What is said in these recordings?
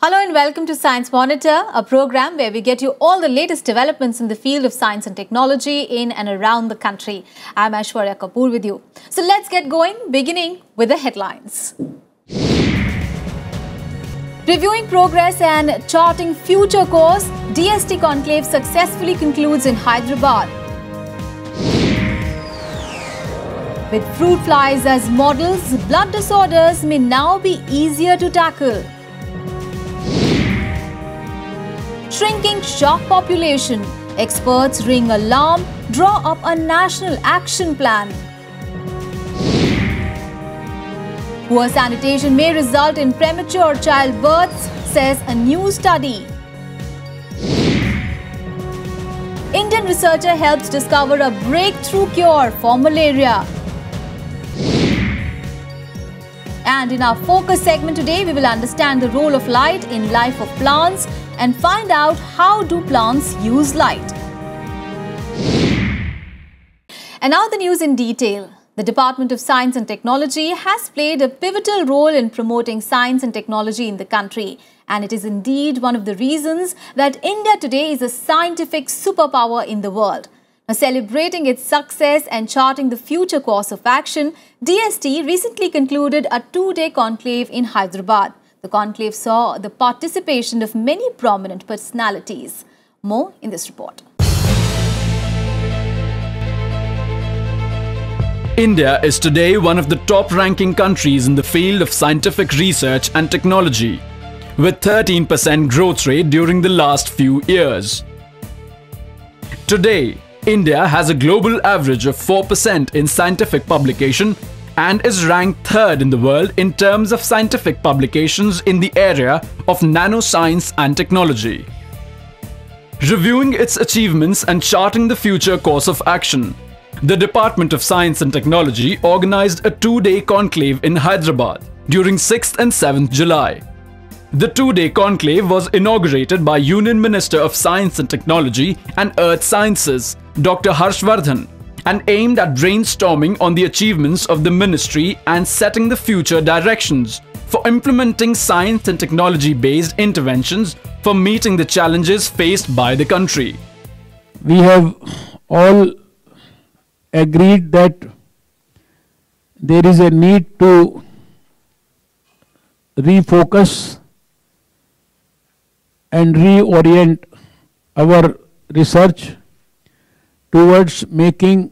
Hello and welcome to Science Monitor, a program where we get you all the latest developments in the field of science and technology in and around the country. I'm Aishwarya Kapoor with you. So let's get going, beginning with the headlines. Reviewing progress and charting future course, DST conclave successfully concludes in Hyderabad. With fruit flies as models, blood disorders may now be easier to tackle. Shrinking shark population. Experts ring alarm, draw up a national action plan. Poor sanitation may result in premature childbirths, says a new study. Indian researcher helps discover a breakthrough cure for malaria. And in our focus segment today, we will understand the role of light in life of plants and find out how do plants use light. And now the news in detail. The Department of Science and Technology has played a pivotal role in promoting science and technology in the country. And it is indeed one of the reasons that India today is a scientific superpower in the world. Now, celebrating its success and charting the future course of action, DST recently concluded a two-day conclave in Hyderabad. The conclave saw the participation of many prominent personalities. More in this report. India is today one of the top-ranking countries in the field of scientific research and technology, with 13% growth rate during the last few years. Today, India has a global average of 4% in scientific publication and is ranked third in the world in terms of scientific publications in the area of nanoscience and technology. Reviewing its achievements and charting the future course of action, the Department of Science and Technology organized a two-day conclave in Hyderabad during 6th and 7th July. The two-day conclave was inaugurated by Union Minister of Science and Technology and Earth Sciences, Dr. Harshvardhan, and aimed at brainstorming on the achievements of the ministry and setting the future directions for implementing science and technology-based interventions for meeting the challenges faced by the country. We have all agreed that there is a need to refocus and reorient our research towards making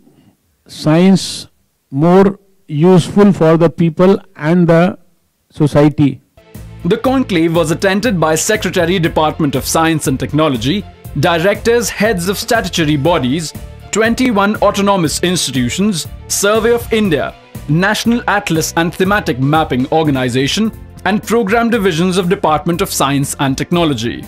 science more useful for the people and the society. The conclave was attended by Secretary, Department of Science and Technology, directors, heads of statutory bodies, 21 autonomous institutions, Survey of India, National Atlas and Thematic Mapping Organization, and program divisions of Department of Science and Technology.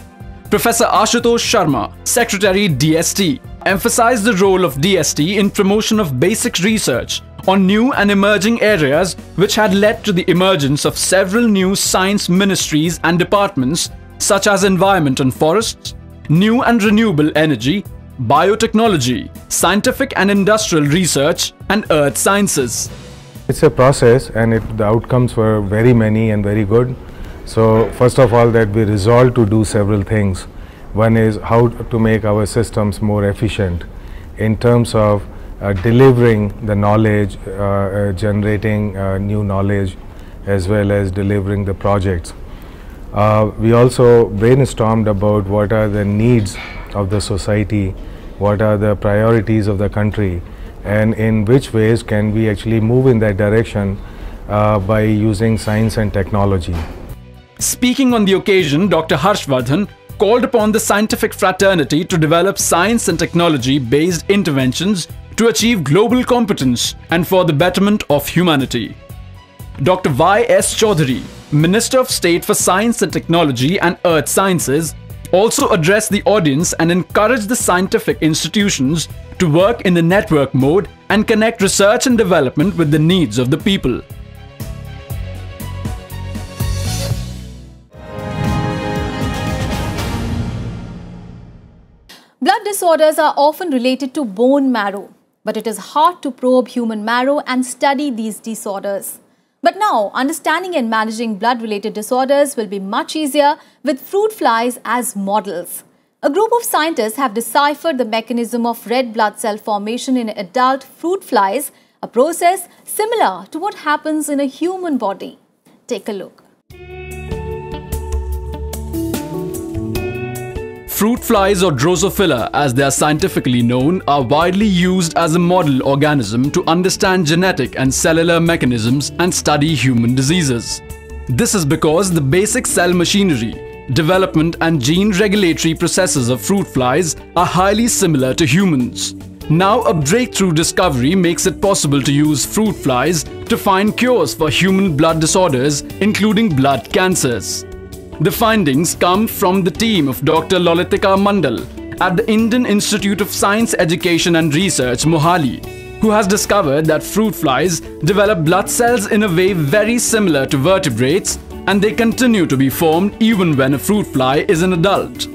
Professor Ashutosh Sharma, Secretary DST, emphasized the role of DST in promotion of basic research on new and emerging areas which had led to the emergence of several new science ministries and departments such as environment and forests, new and renewable energy, biotechnology, scientific and industrial research, and earth sciences. It's a process and the outcomes were very many and very good. So first of all, that we resolved to do several things. One is how to make our systems more efficient in terms of delivering the knowledge, generating new knowledge, as well as delivering the projects. We also brainstormed about what are the needs of the society, what are the priorities of the country, and in which ways can we actually move in that direction by using science and technology. Speaking on the occasion, Dr. Harshvardhan called upon the scientific fraternity to develop science and technology-based interventions to achieve global competence and for the betterment of humanity. Dr. Y.S. Chaudhary, Minister of State for Science and Technology and Earth Sciences, also addressed the audience and encouraged the scientific institutions to work in a network mode and connect research and development with the needs of the people. Blood disorders are often related to bone marrow, but it is hard to probe human marrow and study these disorders. But now, understanding and managing blood-related disorders will be much easier with fruit flies as models. A group of scientists have deciphered the mechanism of red blood cell formation in adult fruit flies, a process similar to what happens in a human body. Take a look. Fruit flies, or Drosophila as they are scientifically known, are widely used as a model organism to understand genetic and cellular mechanisms and study human diseases. This is because the basic cell machinery, development and gene regulatory processes of fruit flies are highly similar to humans. Now a breakthrough discovery makes it possible to use fruit flies to find cures for human blood disorders, including blood cancers. The findings come from the team of Dr. Lalitika Mandal at the Indian Institute of Science, Education and Research, Mohali, who has discovered that fruit flies develop blood cells in a way very similar to vertebrates, and they continue to be formed even when a fruit fly is an adult.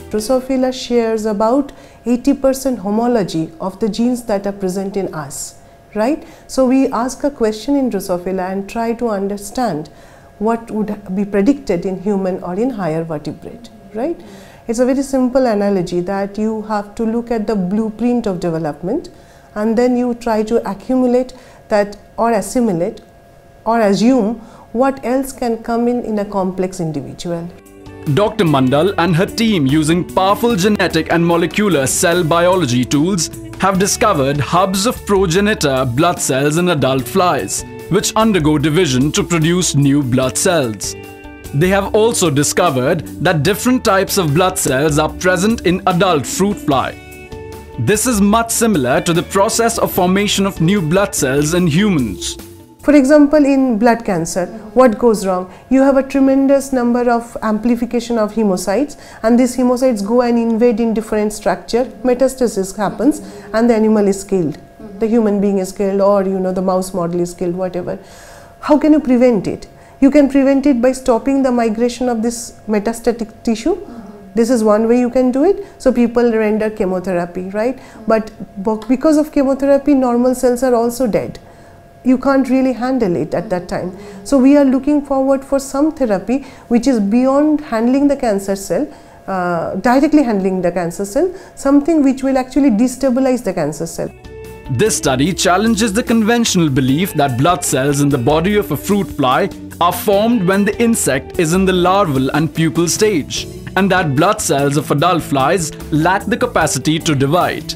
Drosophila shares about 80% homology of the genes that are present in us, right? So we ask a question in Drosophila and try to understand what would be predicted in human or in higher vertebrate, right? It's a very simple analogy that you have to look at the blueprint of development and then you try to accumulate that or assimilate or assume what else can come in a complex individual. Dr. Mandal and her team, using powerful genetic and molecular cell biology tools, have discovered hubs of progenitor blood cells in adult flies, which undergo division to produce new blood cells. They have also discovered that different types of blood cells are present in adult fruit fly. This is much similar to the process of formation of new blood cells in humans. For example, in blood cancer, what goes wrong? You have a tremendous number of amplification of hemocytes, and these hemocytes go and invade in different structure, metastasis happens and the animal is killed. The human being is killed, or the mouse model is killed, whatever. How can you prevent it? You can prevent it by stopping the migration of this metastatic tissue. This is one way you can do it. So people render chemotherapy, right? But because of chemotherapy, normal cells are also dead. You can't really handle it at that time. So we are looking forward for some therapy which is beyond handling the cancer cell, directly handling the cancer cell, something which will actually destabilize the cancer cell. This study challenges the conventional belief that blood cells in the body of a fruit fly are formed when the insect is in the larval and pupal stage, and that blood cells of adult flies lack the capacity to divide.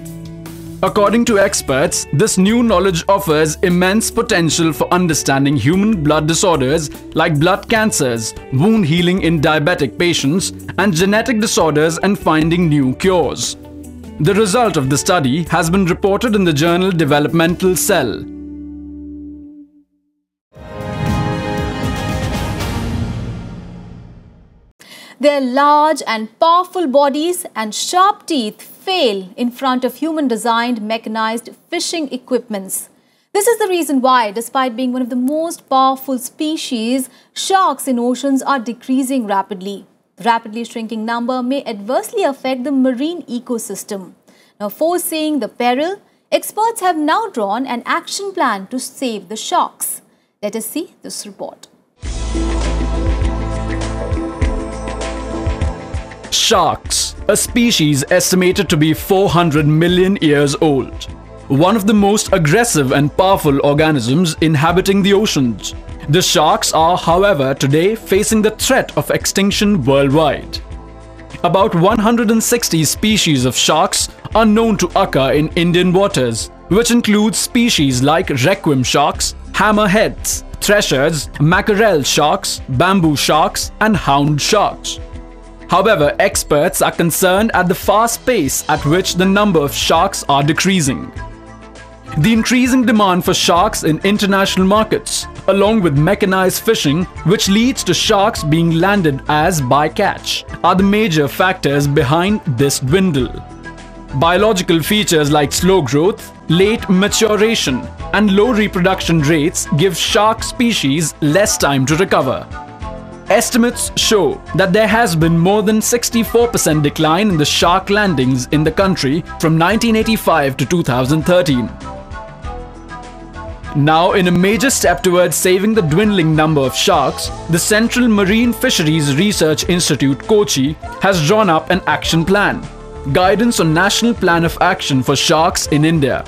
According to experts, this new knowledge offers immense potential for understanding human blood disorders like blood cancers, wound healing in diabetic patients, and genetic disorders, and finding new cures. The result of the study has been reported in the journal Developmental Cell. Their large and powerful bodies and sharp teeth fail in front of human-designed mechanized fishing equipments. This is the reason why, despite being one of the most powerful species, sharks in oceans are decreasing rapidly. The rapidly shrinking number may adversely affect the marine ecosystem. Now, foreseeing the peril, experts have now drawn an action plan to save the sharks. Let us see this report. Sharks, a species estimated to be 400 million years old. One of the most aggressive and powerful organisms inhabiting the oceans. The sharks are, however, today facing the threat of extinction worldwide. About 160 species of sharks are known to occur in Indian waters, which includes species like requiem sharks, hammerheads, threshers, mackerel sharks, bamboo sharks, and hound sharks. However, experts are concerned at the fast pace at which the number of sharks are decreasing. The increasing demand for sharks in international markets, along with mechanized fishing, which leads to sharks being landed as bycatch, are the major factors behind this dwindle. Biological features like slow growth, late maturation, and low reproduction rates give shark species less time to recover. Estimates show that there has been more than 64% decline in the shark landings in the country from 1985 to 2013. Now, in a major step towards saving the dwindling number of sharks, the Central Marine Fisheries Research Institute, Kochi, has drawn up an action plan, Guidance on National Plan of Action for Sharks in India.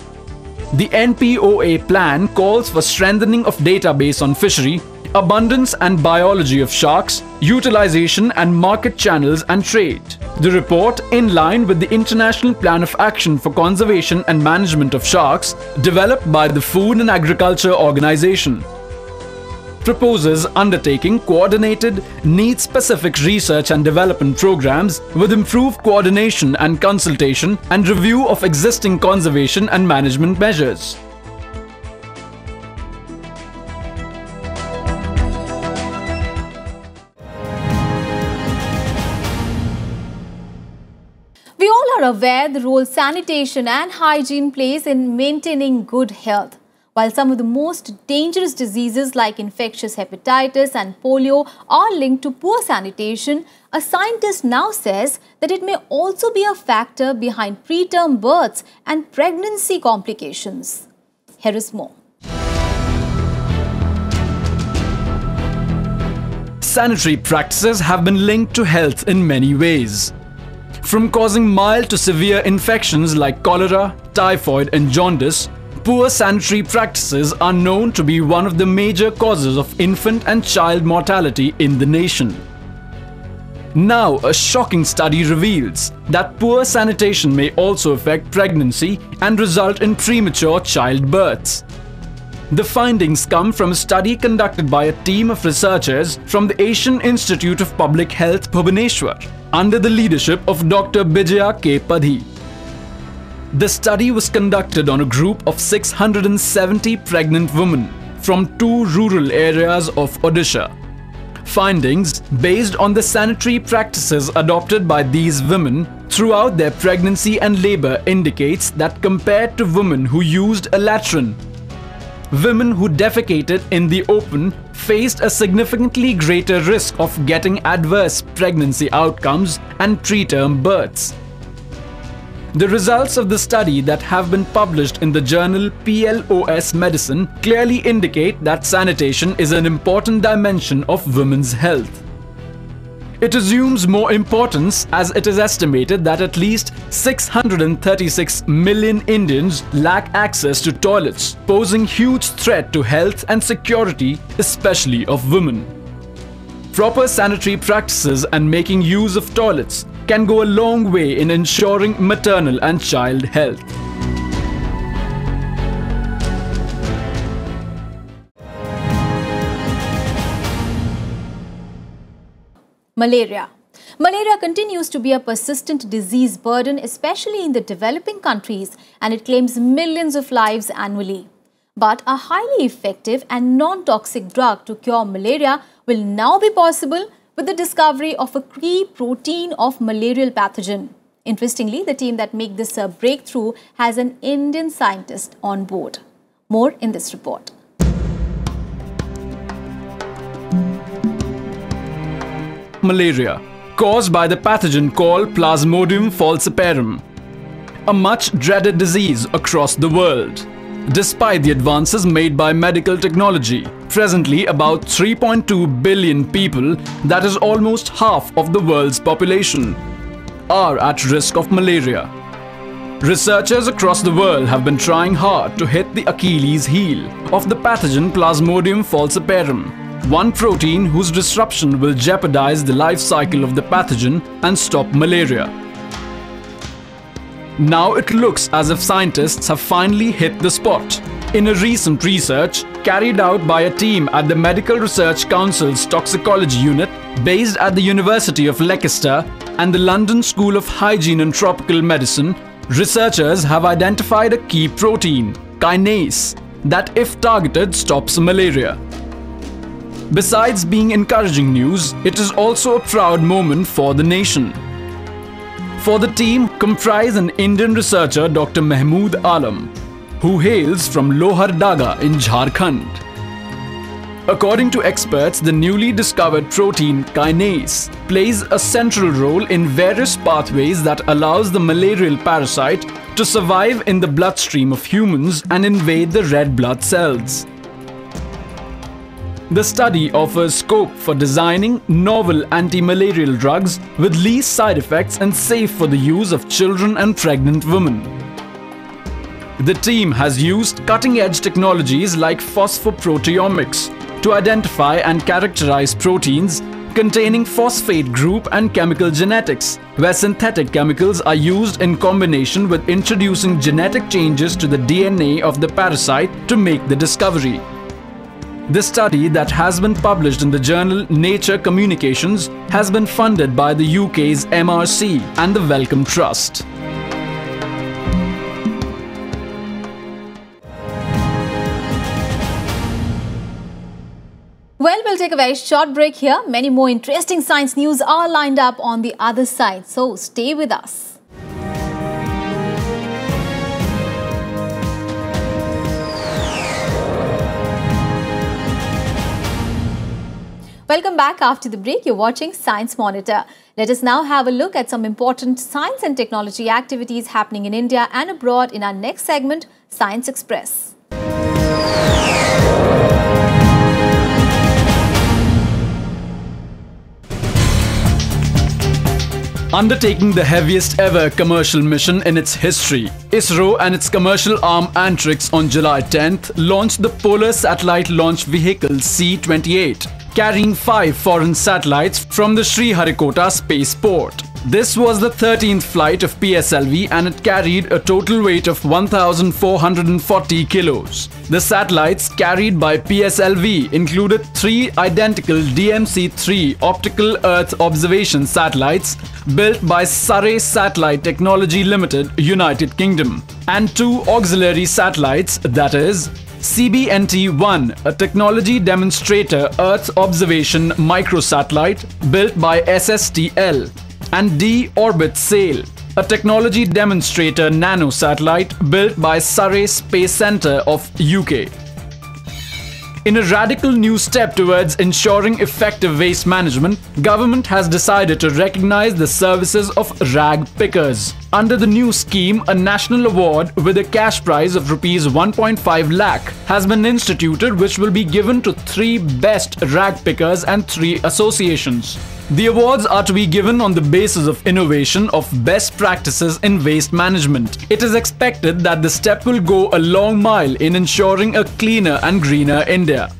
The NPOA plan calls for strengthening of database on fishery, abundance and biology of sharks, utilization and market channels and trade. The report, in line with the International Plan of Action for Conservation and Management of Sharks, developed by the Food and Agriculture Organization, proposes undertaking coordinated, need-specific research and development programs with improved coordination and consultation and review of existing conservation and management measures. We all are aware the role sanitation and hygiene plays in maintaining good health. While some of the most dangerous diseases like infectious hepatitis and polio are linked to poor sanitation, a scientist now says that it may also be a factor behind preterm births and pregnancy complications. Here is more. Sanitary practices have been linked to health in many ways. From causing mild to severe infections like cholera, typhoid and jaundice, poor sanitary practices are known to be one of the major causes of infant and child mortality in the nation. Now, a shocking study reveals that poor sanitation may also affect pregnancy and result in premature childbirths. The findings come from a study conducted by a team of researchers from the Asian Institute of Public Health, Bhubaneswar, under the leadership of Dr. Bijaya K. Padhi. The study was conducted on a group of 670 pregnant women from 2 rural areas of Odisha. Findings based on the sanitary practices adopted by these women throughout their pregnancy and labor indicates that compared to women who used a latrine, women who defecated in the open faced a significantly greater risk of getting adverse pregnancy outcomes and preterm births. The results of the study that have been published in the journal PLOS Medicine clearly indicate that sanitation is an important dimension of women's health. It assumes more importance as it is estimated that at least 636 million Indians lack access to toilets, posing huge threat to health and security, especially of women. Proper sanitary practices and making use of toilets can go a long way in ensuring maternal and child health. Malaria. Malaria continues to be a persistent disease burden, especially in the developing countries, and it claims millions of lives annually. But a highly effective and non-toxic drug to cure malaria will now be possible with the discovery of a key protein of malarial pathogen. Interestingly, the team that made this breakthrough has an Indian scientist on board. More in this report. Malaria, caused by the pathogen called Plasmodium falciparum, a much dreaded disease across the world. Despite the advances made by medical technology, presently about 3.2 billion people, that is almost half of the world's population, are at risk of malaria. Researchers across the world have been trying hard to hit the Achilles heel of the pathogen Plasmodium falciparum, one protein whose disruption will jeopardize the life cycle of the pathogen and stop malaria. Now it looks as if scientists have finally hit the spot. In a recent research carried out by a team at the Medical Research Council's Toxicology Unit based at the University of Leicester and the London School of Hygiene and Tropical Medicine, researchers have identified a key protein, kinase, that if targeted stops malaria. Besides being encouraging news, it is also a proud moment for the nation. For the team comprise an Indian researcher, Dr. Mahmood Alam, who hails from Lohardaga in Jharkhand. According to experts, the newly discovered protein kinase plays a central role in various pathways that allows the malarial parasite to survive in the bloodstream of humans and invade the red blood cells. The study offers scope for designing novel anti-malarial drugs with least side effects and safe for the use of children and pregnant women. The team has used cutting-edge technologies like phosphoproteomics to identify and characterize proteins containing phosphate group and chemical genetics, where synthetic chemicals are used in combination with introducing genetic changes to the DNA of the parasite to make the discovery. The study that has been published in the journal Nature Communications has been funded by the UK's MRC and the Wellcome Trust. Well, we'll take a very short break here. Many more interesting science news are lined up on the other side, so stay with us. Welcome back after the break. You're watching Science Monitor. Let us now have a look at some important science and technology activities happening in India and abroad in our next segment, Science Express. Undertaking the heaviest ever commercial mission in its history, ISRO and its commercial arm Antrix on July 10th launched the Polar Satellite Launch Vehicle C-28, carrying 5 foreign satellites from the Sriharikota spaceport. This was the 13th flight of PSLV and it carried a total weight of 1,440 kilos. The satellites carried by PSLV included 3 identical DMC-3 optical Earth observation satellites built by Surrey Satellite Technology Limited, United Kingdom, and 2 auxiliary satellites, that is, CBNT-1, a technology demonstrator Earth observation microsatellite built by SSTL, and D-Orbit Sail, a technology demonstrator nanosatellite built by Surrey Space Centre of UK. In a radical new step towards ensuring effective waste management, government has decided to recognize the services of rag pickers. Under the new scheme, a national award with a cash prize of Rs 1.5 lakh has been instituted, which will be given to 3 best rag pickers and 3 associations. The awards are to be given on the basis of innovation of best practices in waste management. It is expected that the step will go a long mile in ensuring a cleaner and greener India.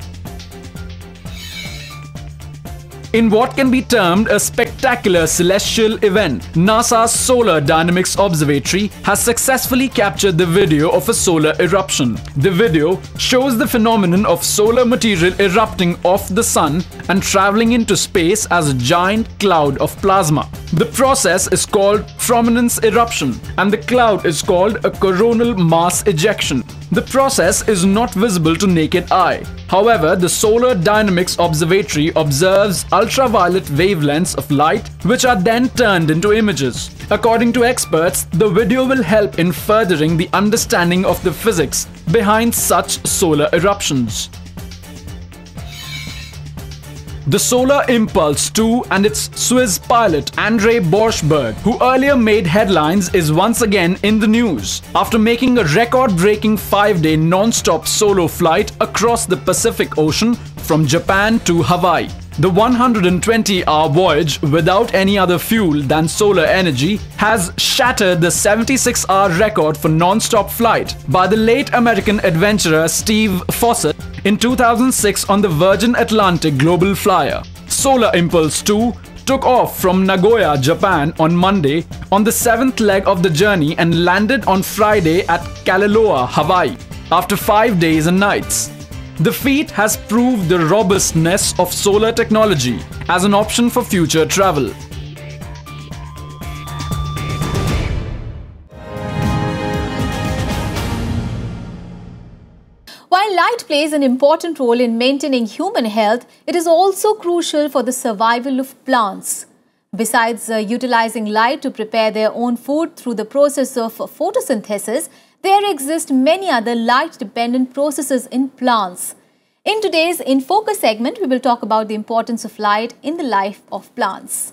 In what can be termed a spectacular celestial event, NASA's Solar Dynamics Observatory has successfully captured the video of a solar eruption. The video shows the phenomenon of solar material erupting off the sun and traveling into space as a giant cloud of plasma. The process is called prominence eruption and the cloud is called a coronal mass ejection. The process is not visible to naked eye. However, the Solar Dynamics Observatory observes ultraviolet wavelengths of light which are then turned into images. According to experts, the video will help in furthering the understanding of the physics behind such solar eruptions. The Solar Impulse 2 and its Swiss pilot André Borschberg, who earlier made headlines, is once again in the news after making a record-breaking 5-day non-stop solo flight across the Pacific Ocean from Japan to Hawaii. The 120-hour voyage without any other fuel than solar energy has shattered the 76-hour record for non-stop flight by the late American adventurer Steve Fossett in 2006 on the Virgin Atlantic Global Flyer. Solar Impulse 2 took off from Nagoya, Japan on Monday on the 7th leg of the journey and landed on Friday at Kalaeloa, Hawaii, after 5 days and nights. The feat has proved the robustness of solar technology as an option for future travel. While light plays an important role in maintaining human health, it is also crucial for the survival of plants. Besides utilizing light to prepare their own food through the process of photosynthesis, there exist many other light-dependent processes in plants. In today's In Focus segment, we will talk about the importance of light in the life of plants.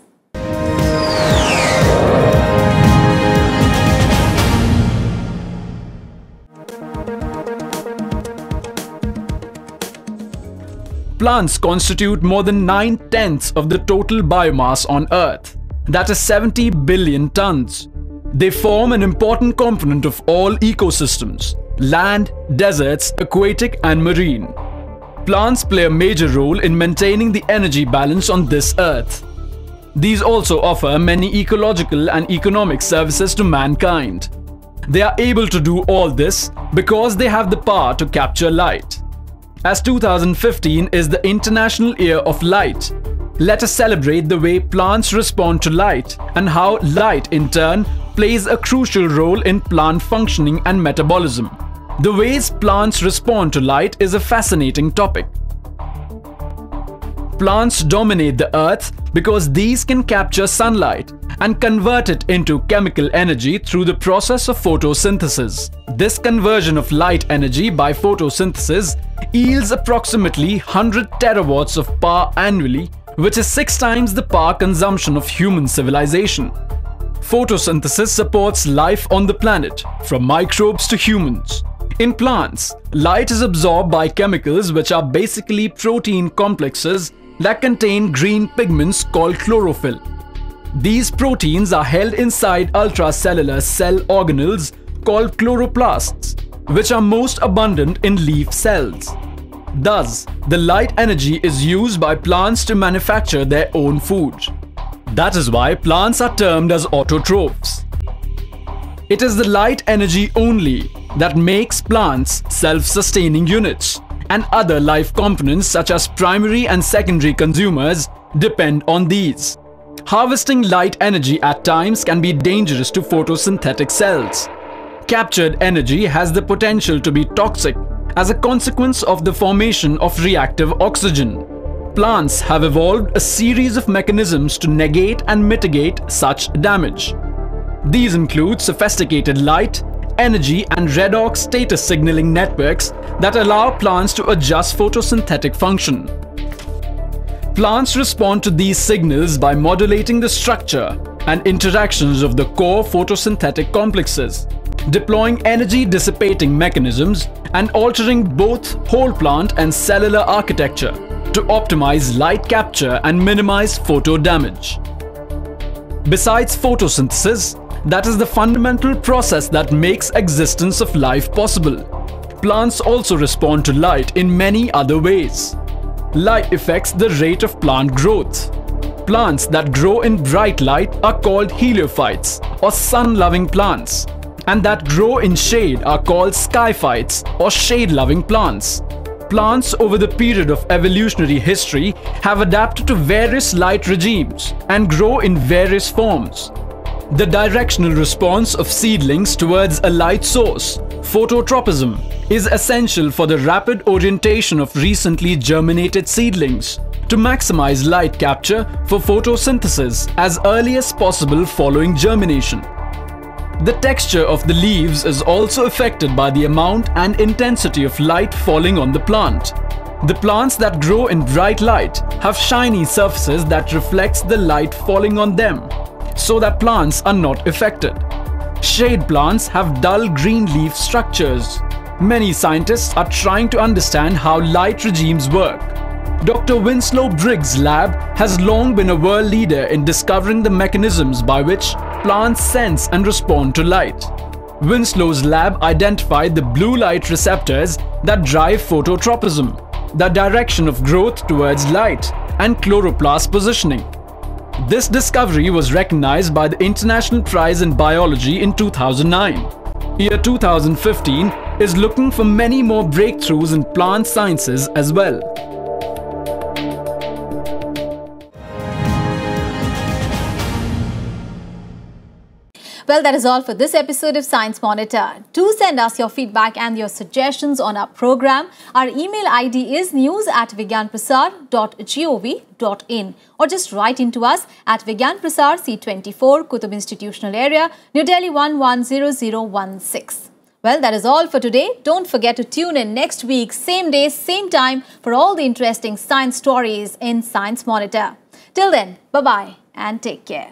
Plants constitute more than 9/10 of the total biomass on Earth. That is 70 billion tons. They form an important component of all ecosystems: land, deserts, aquatic and marine. Plants play a major role in maintaining the energy balance on this Earth. These also offer many ecological and economic services to mankind. They are able to do all this because they have the power to capture light. As 2015 is the International Year of Light, let us celebrate the way plants respond to light and how light in turn plays a crucial role in plant functioning and metabolism. The ways plants respond to light is a fascinating topic. Plants dominate the earth because these can capture sunlight and convert it into chemical energy through the process of photosynthesis. This conversion of light energy by photosynthesis yields approximately 100 terawatts of power annually, which is 6 times the power consumption of human civilization. Photosynthesis supports life on the planet, from microbes to humans. In plants, light is absorbed by chemicals which are basically protein complexes that contain green pigments called chlorophyll. These proteins are held inside ultracellular cell organelles called chloroplasts, which are most abundant in leaf cells. Thus, the light energy is used by plants to manufacture their own food. That is why plants are termed as autotrophs. It is the light energy only that makes plants self-sustaining units, and other life components such as primary and secondary consumers depend on these. Harvesting light energy at times can be dangerous to photosynthetic cells. Captured energy has the potential to be toxic as a consequence of the formation of reactive oxygen. Plants have evolved a series of mechanisms to negate and mitigate such damage. These include sophisticated light, energy and redox status signaling networks that allow plants to adjust photosynthetic function. Plants respond to these signals by modulating the structure and interactions of the core photosynthetic complexes, deploying energy-dissipating mechanisms and altering both whole plant and cellular architecture to optimize light capture and minimize photo damage. Besides photosynthesis, that is the fundamental process that makes existence of life possible. Plants also respond to light in many other ways. Light affects the rate of plant growth. Plants that grow in bright light are called heliophytes or sun-loving plants, and that grow in shade are called skyphytes or shade-loving plants. Plants over the period of evolutionary history have adapted to various light regimes and grow in various forms. The directional response of seedlings towards a light source, phototropism, is essential for the rapid orientation of recently germinated seedlings to maximize light capture for photosynthesis as early as possible following germination. The texture of the leaves is also affected by the amount and intensity of light falling on the plant. The plants that grow in bright light have shiny surfaces that reflects the light falling on them, so that plants are not affected. Shade plants have dull green leaf structures. Many scientists are trying to understand how light regimes work. Dr. Winslow Briggs' lab has long been a world leader in discovering the mechanisms by which plants sense and respond to light. Winslow's lab identified the blue light receptors that drive phototropism, the direction of growth towards light, and chloroplast positioning. This discovery was recognized by the International Prize in Biology in 2009. Year 2015 is looking for many more breakthroughs in plant sciences as well. Well, that is all for this episode of Science Monitor. Do send us your feedback and your suggestions on our program. Our email ID is news@vigyanprasar.gov.in, or just write into us at Vigyan Prasar C24, Qutub Institutional Area, New Delhi 110016. Well, that is all for today. Don't forget to tune in next week, same day, same time, for all the interesting science stories in Science Monitor. Till then, bye-bye and take care.